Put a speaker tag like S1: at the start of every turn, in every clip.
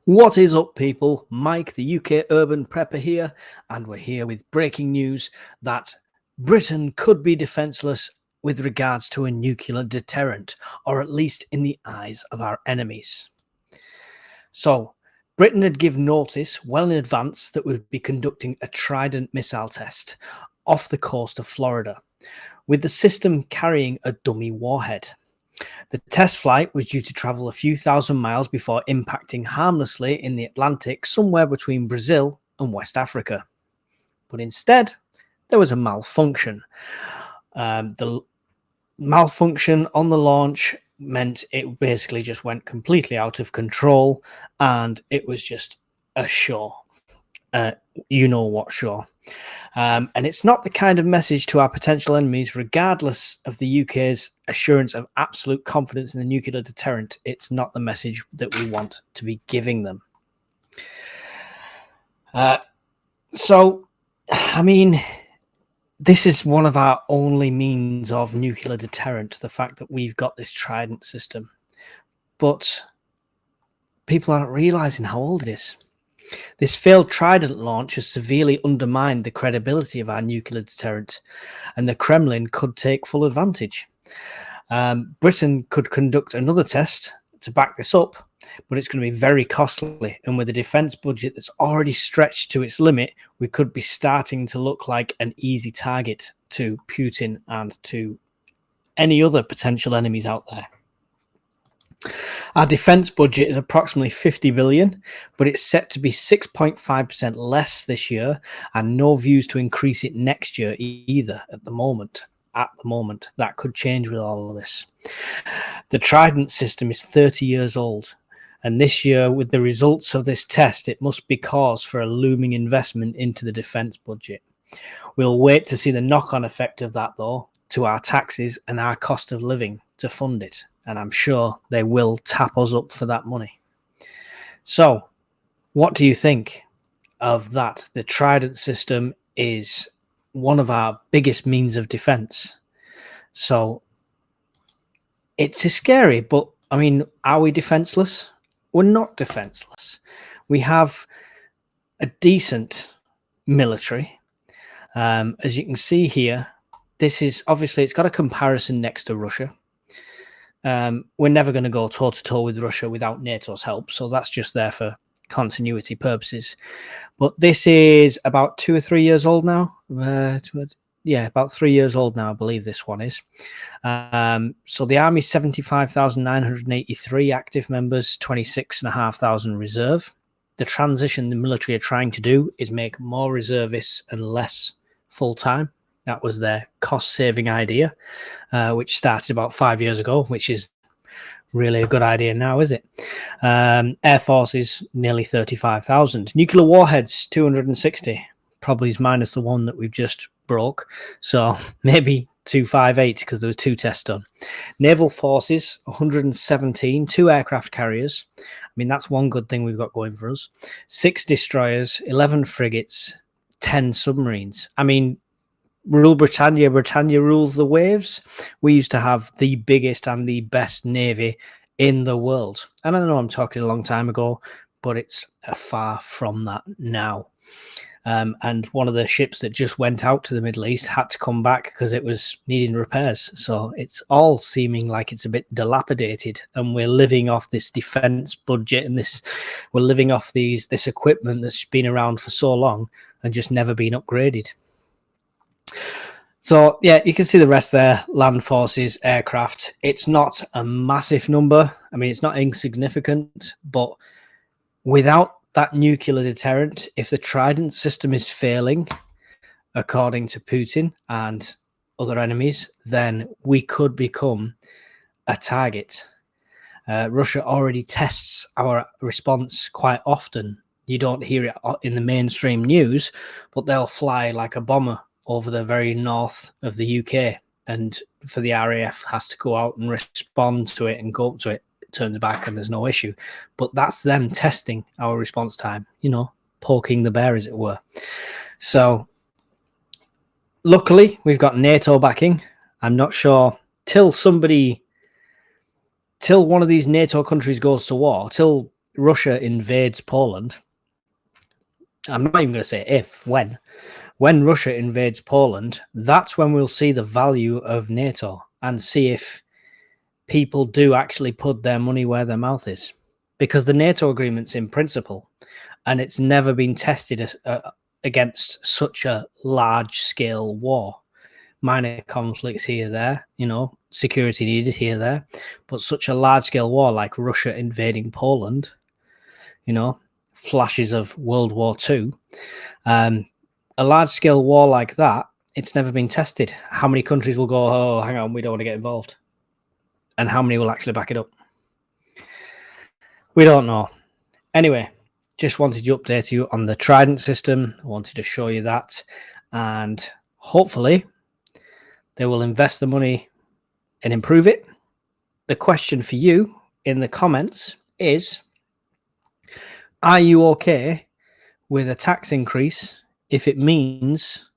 S1: What is up, people? Mike, the UK Urban Prepper here, and we're here with breaking news that Britain could be defenceless with regards to a nuclear deterrent, or at least in the eyes of our enemies. So, Britain had given notice well in advance that we'd be conducting a Trident missile test off the coast of Florida, with the system carrying a dummy warhead. The test flight was due to travel a few thousand miles before impacting harmlessly in the Atlantic somewhere between Brazil and West Africa. But instead, there was a malfunction. The malfunction on the launch meant it basically just went completely out of control, and it was just a show. You know what show. And it's not the kind of message to our potential enemies, regardless of the UK's assurance of absolute confidence in the nuclear deterrent. It's not the message that we want to be giving them. So, I mean, this is one of our only means of nuclear deterrent, the fact that we've got this Trident system. But people aren't realizing how old it is. This failed Trident launch has severely undermined the credibility of our nuclear deterrent, and the Kremlin could take full advantage. Britain could conduct another test to back this up, but it's going to be very costly. And with a defence budget that's already stretched to its limit, we could be starting to look like an easy target to Putin and to any other potential enemies out there. Our defence budget is approximately 50 billion, but it's set to be 6.5% less this year, and no views to increase it next year either at the moment. That could change with all of this. The Trident system is 30 years old, and this year, with the results of this test, it must be cause for a looming investment into the defence budget. We'll wait to see the knock-on effect of that, though, to our taxes and our cost of living to fund it. And I'm sure they will tap us up for that money. So, what do you think of that? The Trident system is one of our biggest means of defense. So, it's scary, but I mean, are we defenseless? We're not defenseless. We have a decent military. As you can see here, this is obviously, it's got a comparison next to Russia. We're never going to go toe-to-toe with Russia without NATO's help, so that's just there for continuity purposes. But this is about 2 or 3 years old now. About 3 years old now, I believe this one is. So the Army's 75,983 active members, 26,500 reserve. The transition the military are trying to do is make more reservists and less full-time. That was their cost-saving idea, which started about 5 years ago, which is really a good idea now, is it? Air Forces, nearly 35,000. Nuclear warheads, 260. Probably is minus the one that we've just broke. So maybe 258 because there was 2 tests done. Naval Forces, 117. 2 aircraft carriers. I mean, that's one good thing we've got going for us. 6 destroyers, 11 frigates, 10 submarines. I mean, rule Britannia, Britannia rules the waves. We used to have the biggest and the best navy in the world. And I know I'm talking a long time ago, but it's far from that now. And one of the ships that just went out to the Middle East had to come back because it was needing repairs. So it's all seeming like it's a bit dilapidated, and we're living off this defense budget and we're living off this equipment that's been around for so long and just never been upgraded. So, yeah, you can see the rest there. Land forces, aircraft. It's not a massive number. I mean, it's not insignificant, but without that nuclear deterrent, if the Trident system is failing, according to Putin and other enemies, then we could become a target. Russia already tests our response quite often. You don't hear it in the mainstream news, but they'll fly like a bomber over the very north of the UK, and for the RAF has to go out and respond to it and go up to it. It turns back and there's no issue. But that's them testing our response time, poking the bear, as it were. So luckily, we've got NATO backing. I'm not sure till one of these NATO countries goes to war, till Russia invades Poland, I'm not even going to say if, when Russia invades Poland, that's when we'll see the value of NATO and see if people do actually put their money where their mouth is. Because the NATO agreement's in principle, and it's never been tested against such a large-scale war. Minor conflicts here, there, security needed here, there, but such a large-scale war like Russia invading Poland, flashes of World War II, a large-scale war like that, it's never been tested. How many countries will go, oh, hang on, we don't want to get involved? And how many will actually back it up? We don't know. Anyway, just wanted to update you on the Trident system. I wanted to show you that. And hopefully they will invest the money and improve it. The question for you in the comments is, are you okay with a tax increase if it means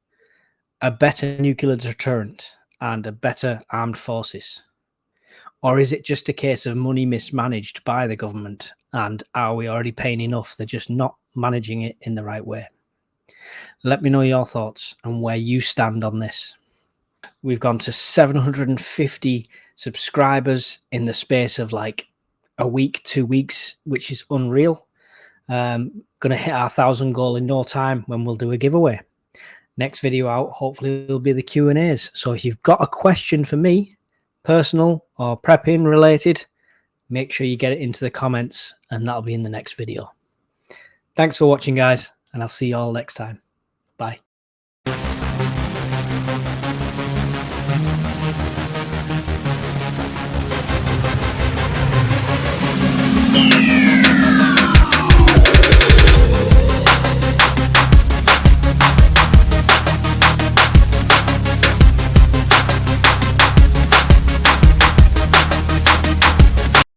S1: a better nuclear deterrent and a better armed forces? Or is it just a case of money mismanaged by the government? And are we already paying enough? They're just not managing it in the right way. Let me know your thoughts and where you stand on this. We've gone to 750 subscribers in the space of like a week, 2 weeks, which is unreal. Going to hit our 1,000 goal in no time when we'll do a giveaway. Next video out, hopefully it'll be the Q&As. So if you've got a question for me, personal or prepping related, make sure you get it into the comments and that'll be in the next video. Thanks for watching, guys, and I'll see you all next time. Bye.